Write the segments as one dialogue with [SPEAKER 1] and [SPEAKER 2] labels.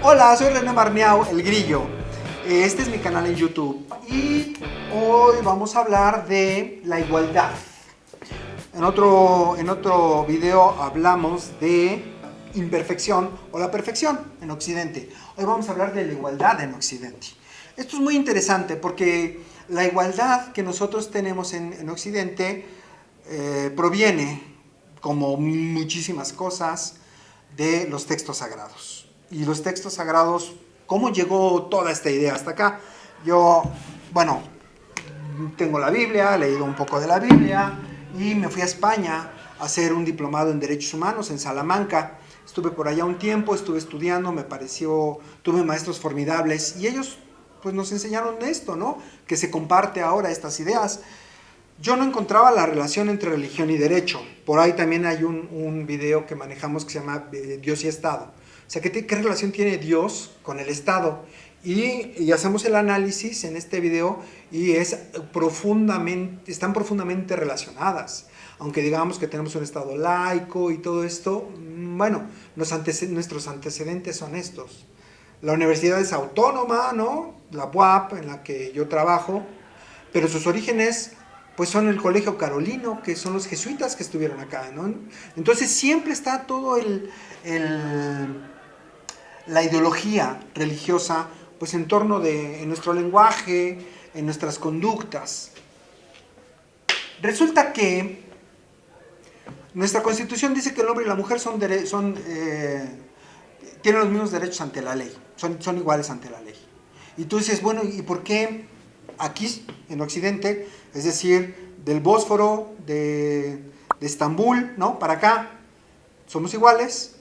[SPEAKER 1] Hola, soy René Marmiao, el Grillo. Este es mi canal en YouTube y hoy vamos a hablar de la igualdad. En otro video hablamos de imperfección o la perfección en Occidente. Hoy vamos a hablar de la igualdad en Occidente. Esto es muy interesante porque la igualdad que nosotros tenemos en Occidente proviene, como muchísimas cosas, de los textos sagrados. Y los textos sagrados, ¿cómo llegó toda esta idea hasta acá? Yo, bueno, tengo la Biblia, he leído un poco de la Biblia y me fui a España a hacer un diplomado en Derechos Humanos en Salamanca. Estuve por allá un tiempo, estuve estudiando, me pareció, tuve maestros formidables y ellos pues nos enseñaron esto, ¿no? Que se comparte ahora estas ideas. Yo no encontraba la relación entre religión y derecho. Por ahí también hay un video que manejamos que se llama Dios y Estado. O sea, ¿qué relación tiene Dios con el Estado? Y hacemos el análisis en este video y están profundamente relacionadas. Aunque digamos que tenemos un Estado laico y todo esto, bueno, nuestros antecedentes son estos. La universidad es autónoma, ¿no? La UAP, en la que yo trabajo, pero sus orígenes pues son el colegio carolino, que son los jesuitas que estuvieron acá, ¿no? Entonces siempre está todo la ideología religiosa pues en torno en nuestro lenguaje, en nuestras conductas. Resulta que nuestra Constitución dice que el hombre y la mujer tienen los mismos derechos ante la ley, son iguales ante la ley. Y tú dices, bueno, ¿y por qué aquí en Occidente, es decir, del Bósforo, de Estambul, ¿no? Para acá, somos iguales,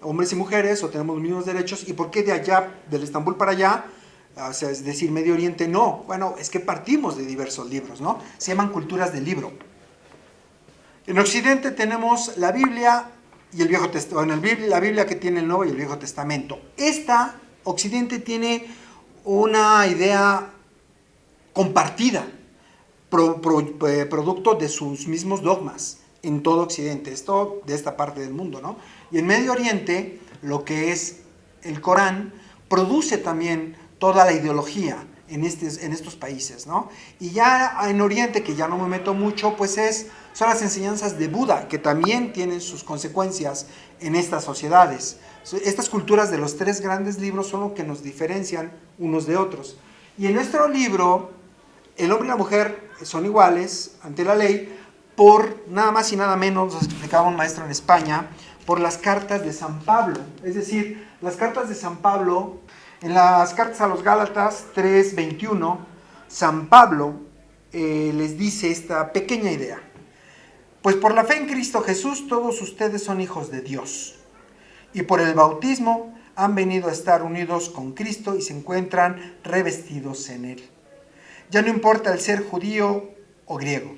[SPEAKER 1] hombres y mujeres, o tenemos los mismos derechos, ¿y por qué de allá, del Estambul para allá, o sea, es decir, Medio Oriente, no? Bueno, es que partimos de diversos libros, ¿no? Se llaman culturas del libro. En Occidente tenemos la Biblia y el Viejo Testamento, la Biblia que tiene el Nuevo y el Viejo Testamento. Occidente tiene una idea compartida, producto de sus mismos dogmas en todo Occidente, esto de esta parte del mundo, ¿no? Y en Medio Oriente, lo que es el Corán, produce también toda la ideología en estos países, ¿no? Y ya en Oriente, que ya no me meto mucho, pues son las enseñanzas de Buda, que también tienen sus consecuencias en estas sociedades. Estas culturas de los tres grandes libros son lo que nos diferencian unos de otros. Y en nuestro libro, el hombre y la mujer son iguales ante la ley por nada más y nada menos, nos explicaba un maestro en España, por las cartas de San Pablo. Es decir, las cartas de San Pablo, en las cartas a los Gálatas 3:21, San Pablo les dice esta pequeña idea. Pues por la fe en Cristo Jesús todos ustedes son hijos de Dios. Y por el bautismo han venido a estar unidos con Cristo y se encuentran revestidos en Él. Ya no importa el ser judío o griego,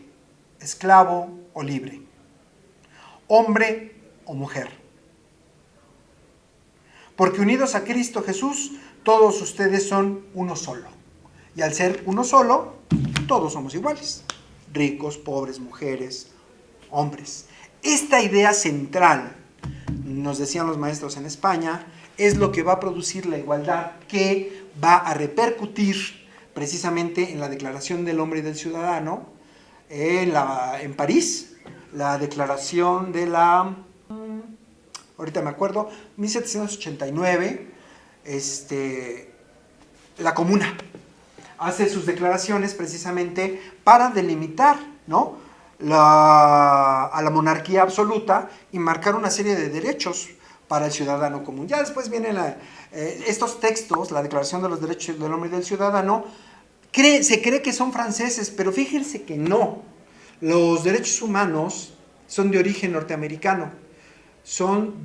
[SPEAKER 1] esclavo o libre, hombre o mujer. Porque unidos a Cristo Jesús, todos ustedes son uno solo. Y al ser uno solo, todos somos iguales. Ricos, pobres, mujeres, hombres. Esta idea central, nos decían los maestros en España, es lo que va a producir la igualdad, que va a repercutir precisamente en la Declaración del Hombre y del Ciudadano, en París, la declaración de ahorita me acuerdo, 1789, la Comuna hace sus declaraciones precisamente para delimitar, ¿no?, a la monarquía absoluta y marcar una serie de derechos para el ciudadano común. Ya después vienen estos textos, la Declaración de los Derechos del Hombre y del Ciudadano, se cree que son franceses, pero fíjense que no. Los derechos humanos son de origen norteamericano. Son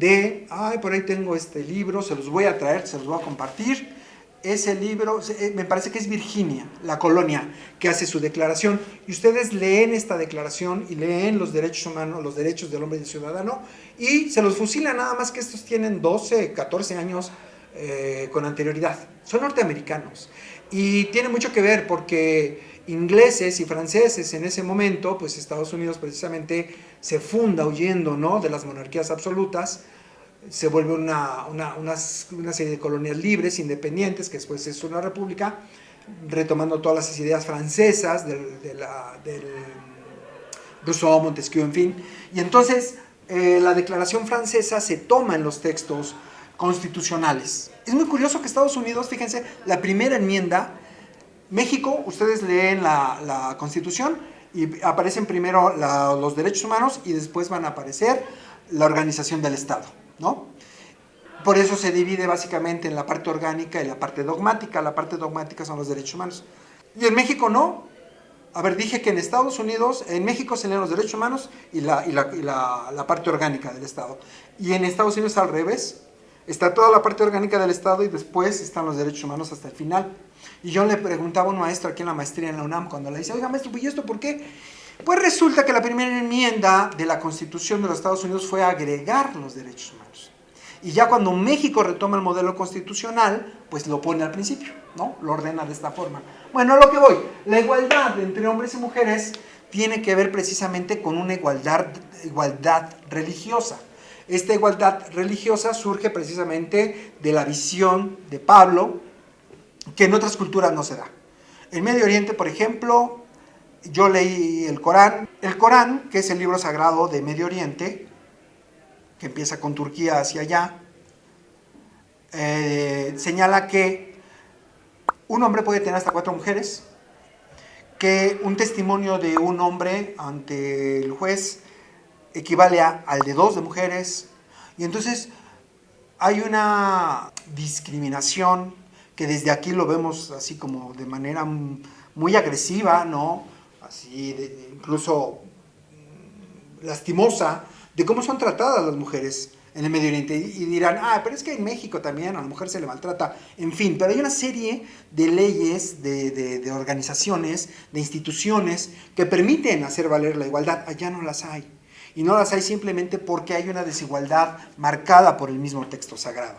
[SPEAKER 1] por ahí tengo este libro, se los voy a traer, se los voy a compartir. Ese libro, me parece que es Virginia, la colonia, que hace su declaración. Y ustedes leen esta declaración y leen los derechos humanos, los derechos del hombre y del ciudadano, y se los fusilan, nada más que estos tienen 12, 14 años con anterioridad. Son norteamericanos. Y tiene mucho que ver porque ingleses y franceses en ese momento, pues Estados Unidos precisamente se funda huyendo, ¿no?, de las monarquías absolutas, se vuelve una serie de colonias libres, independientes, que después es una república, retomando todas las ideas francesas del Rousseau, Montesquieu, en fin. Y entonces la Declaración Francesa se toma en los textos constitucionales. Es muy curioso que Estados Unidos, fíjense, la primera enmienda, México, ustedes leen la Constitución y aparecen primero los derechos humanos y después van a aparecer la organización del Estado, ¿no? Por eso se divide básicamente en la parte orgánica y la parte dogmática. La parte dogmática son los derechos humanos. Y en México no. A ver, dije que en Estados Unidos, en México se leen los derechos humanos y la parte orgánica del Estado. Y en Estados Unidos al revés. Está toda la parte orgánica del Estado y después están los derechos humanos hasta el final. Y yo le preguntaba a un maestro aquí en la maestría en la UNAM cuando le dice, oiga maestro, ¿y esto por qué? Pues resulta que la primera enmienda de la Constitución de los Estados Unidos fue agregar los derechos humanos. Y ya cuando México retoma el modelo constitucional, pues lo pone al principio, ¿no? Lo ordena de esta forma. Bueno, a lo que voy, la igualdad entre hombres y mujeres tiene que ver precisamente con una igualdad religiosa. Esta igualdad religiosa surge precisamente de la visión de Pablo, que en otras culturas no se da. En Medio Oriente, por ejemplo, yo leí el Corán. El Corán, que es el libro sagrado de Medio Oriente, que empieza con Turquía hacia allá, señala que un hombre puede tener hasta 4 mujeres, que un testimonio de un hombre ante el juez equivale al de 2 de mujeres, y entonces hay una discriminación que desde aquí lo vemos así como de manera muy agresiva, ¿no? Así incluso lastimosa, de cómo son tratadas las mujeres en el Medio Oriente. Y dirán, pero es que en México también a la mujer se le maltrata. En fin, pero hay una serie de leyes, de organizaciones, de instituciones que permiten hacer valer la igualdad. Allá no las hay. Y no las hay simplemente porque hay una desigualdad marcada por el mismo texto sagrado.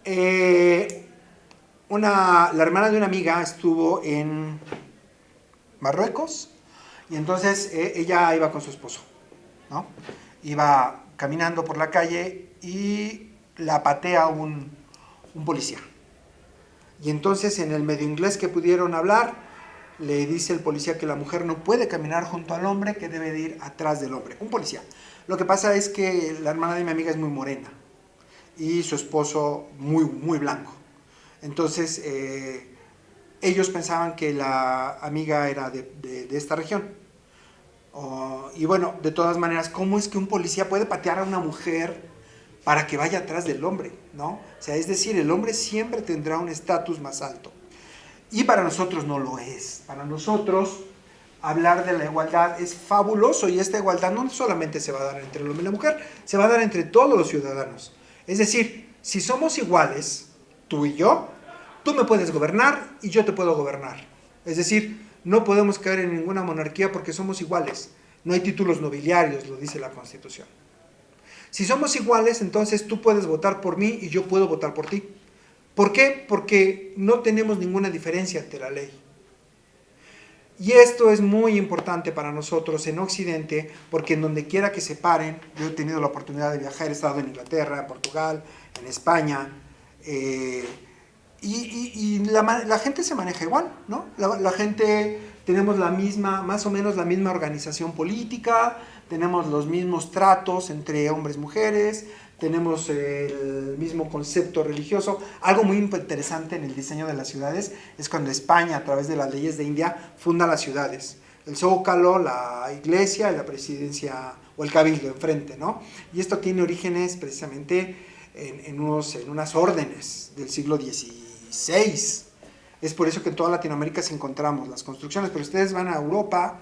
[SPEAKER 1] La hermana de una amiga estuvo en Marruecos y entonces ella iba con su esposo, ¿no? Iba caminando por la calle y la patea un policía. Y entonces en el medio inglés que pudieron hablar, le dice el policía que la mujer no puede caminar junto al hombre, que debe de ir atrás del hombre. Un policía. Lo que pasa es que la hermana de mi amiga es muy morena y su esposo muy, muy blanco. Entonces ellos pensaban que la amiga era de esta región. Y bueno, de todas maneras, ¿cómo es que un policía puede patear a una mujer para que vaya atrás del hombre, ¿no? O sea, es decir, el hombre siempre tendrá un estatus más alto. Y para nosotros no lo es. Para nosotros hablar de la igualdad es fabuloso, y esta igualdad no solamente se va a dar entre el hombre y la mujer, se va a dar entre todos los ciudadanos. Es decir, si somos iguales, tú y yo, tú me puedes gobernar y yo te puedo gobernar. Es decir, no podemos caer en ninguna monarquía porque somos iguales. No hay títulos nobiliarios, lo dice la Constitución. Si somos iguales, entonces tú puedes votar por mí y yo puedo votar por ti. ¿Por qué? Porque no tenemos ninguna diferencia ante la ley. Y esto es muy importante para nosotros en Occidente, porque en donde quiera que se paren, yo he tenido la oportunidad de viajar, he estado en Inglaterra, en Portugal, en España, y la gente se maneja igual, ¿no? La gente, tenemos más o menos la misma organización política, tenemos los mismos tratos entre hombres y mujeres, tenemos el mismo concepto religioso. Algo muy interesante en el diseño de las ciudades es cuando España, a través de las leyes de India, funda las ciudades. El Zócalo, la iglesia y la presidencia, o el cabildo enfrente, ¿no? Y esto tiene orígenes precisamente en unas órdenes del siglo XVI. Es por eso que en toda Latinoamérica se encontramos las construcciones, pero ustedes van a Europa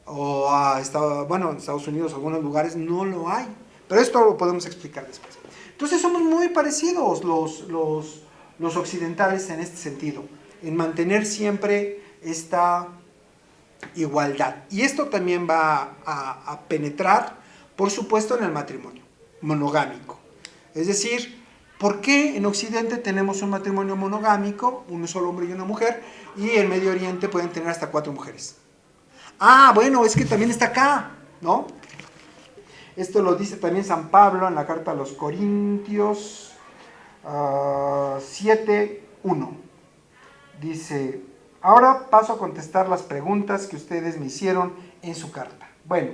[SPEAKER 1] o a Estados Unidos, algunos lugares no lo hay. Pero esto lo podemos explicar después. Entonces somos muy parecidos los occidentales en este sentido, en mantener siempre esta igualdad. Y esto también va a penetrar, por supuesto, en el matrimonio monogámico. Es decir, ¿por qué en Occidente tenemos un matrimonio monogámico, un solo hombre y una mujer, y en Medio Oriente pueden tener hasta 4 mujeres? Bueno, es que también está acá, ¿no? Esto lo dice también San Pablo en la carta a los Corintios 7:1. Dice, ahora paso a contestar las preguntas que ustedes me hicieron en su carta. Bueno,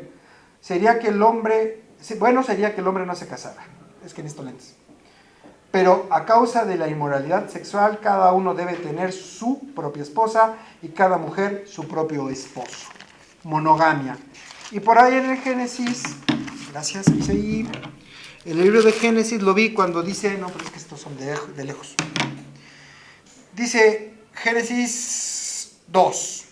[SPEAKER 1] sería que el hombre no se casara. Es que necesito lentes. Pero a causa de la inmoralidad sexual, cada uno debe tener su propia esposa y cada mujer su propio esposo. Monogamia. Y por ahí en el Génesis, gracias, Isaí, en el libro de Génesis lo vi cuando dice, no, pero es que estos son de lejos. Dice Génesis 2.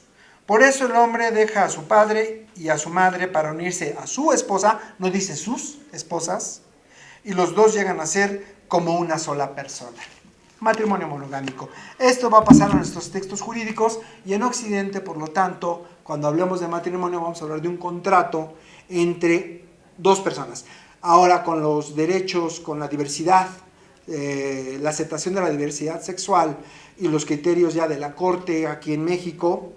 [SPEAKER 1] Por eso el hombre deja a su padre y a su madre para unirse a su esposa, no dice sus esposas, y los dos llegan a ser como una sola persona. Matrimonio monogámico. Esto va a pasar en nuestros textos jurídicos y en Occidente, por lo tanto, cuando hablemos de matrimonio vamos a hablar de un contrato entre dos personas. Ahora con los derechos, con la diversidad, la aceptación de la diversidad sexual y los criterios ya de la Corte aquí en México,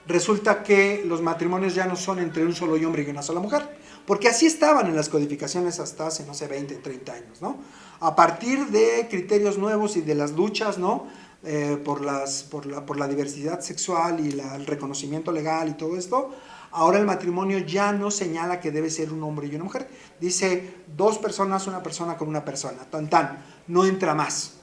[SPEAKER 1] resulta que los matrimonios ya no son entre un solo hombre y una sola mujer, porque así estaban en las codificaciones hasta hace, no sé, 20, 30 años, ¿no? A partir de criterios nuevos y de las luchas, ¿no? Por la diversidad sexual y el reconocimiento legal y todo esto, ahora el matrimonio ya no señala que debe ser un hombre y una mujer. Dice dos personas, una persona con una persona, no entra más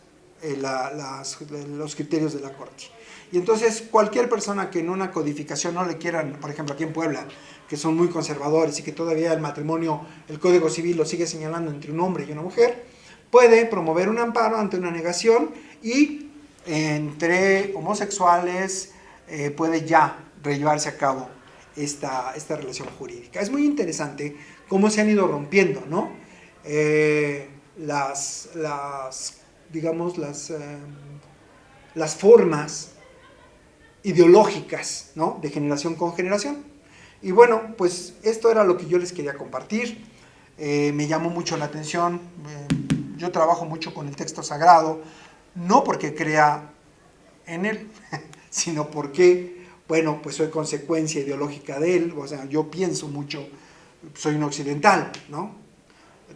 [SPEAKER 1] los criterios de la Corte. Y entonces cualquier persona que en una codificación no le quieran, por ejemplo aquí en Puebla, que son muy conservadores y que todavía el matrimonio, el Código Civil lo sigue señalando entre un hombre y una mujer, puede promover un amparo ante una negación y entre homosexuales puede ya llevarse a cabo esta relación jurídica. Es muy interesante cómo se han ido rompiendo, ¿no? Las formas ideológicas, ¿no? De generación con generación. Y bueno, pues esto era lo que yo les quería compartir. Me llamó mucho la atención. Yo trabajo mucho con el texto sagrado, no porque crea en él, sino porque, bueno, pues soy consecuencia ideológica de él. O sea, yo pienso mucho, soy un occidental, ¿no?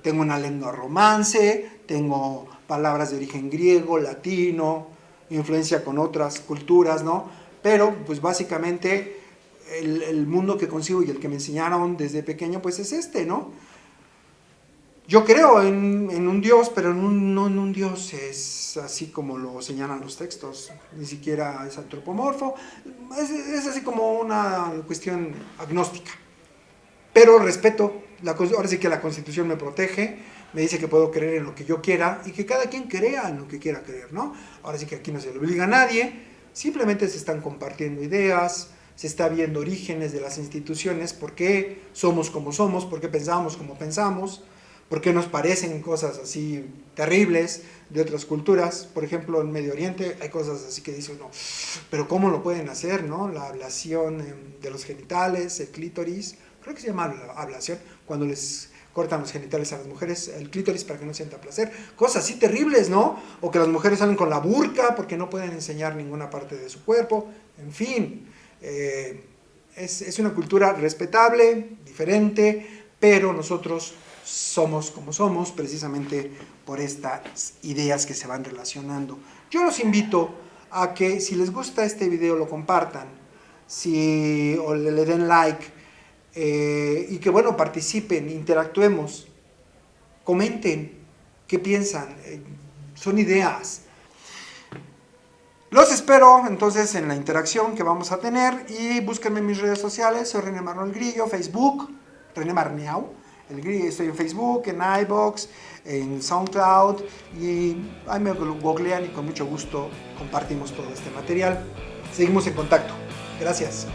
[SPEAKER 1] Tengo una lengua romance, tengo palabras de origen griego, latino, influencia con otras culturas, ¿no? Pero, pues básicamente, el mundo que concibo y el que me enseñaron desde pequeño, pues es este, ¿no? Yo creo en un Dios, pero no en un Dios es así como lo señalan los textos, ni siquiera es antropomorfo, es así como una cuestión agnóstica. Pero respeto, ahora sí que la Constitución me protege, me dice que puedo creer en lo que yo quiera y que cada quien crea en lo que quiera creer, ¿no? Ahora sí que aquí no se le obliga a nadie, simplemente se están compartiendo ideas, se está viendo orígenes de las instituciones, por qué somos como somos, por qué pensamos como pensamos, por qué nos parecen cosas así terribles de otras culturas. Por ejemplo, en Medio Oriente hay cosas así que dice uno, pero ¿cómo lo pueden hacer, no? La ablación de los genitales, el clítoris, creo que se llama ablación, cuando les cortan los genitales a las mujeres, el clítoris para que no sienta placer, cosas así terribles, ¿no? O que las mujeres salen con la burka porque no pueden enseñar ninguna parte de su cuerpo, en fin, es una cultura respetable, diferente, pero nosotros somos como somos precisamente por estas ideas que se van relacionando. Yo los invito a que si les gusta este video lo compartan, o le den like, y que bueno, participen, interactuemos, comenten qué piensan, son ideas. Los espero entonces en la interacción que vamos a tener y búsquenme en mis redes sociales, soy René Marno el Grillo, Facebook, René Marneau, el Grillo, estoy en Facebook, en iVoox, en SoundCloud y ahí me googlean y con mucho gusto compartimos todo este material. Seguimos en contacto. Gracias.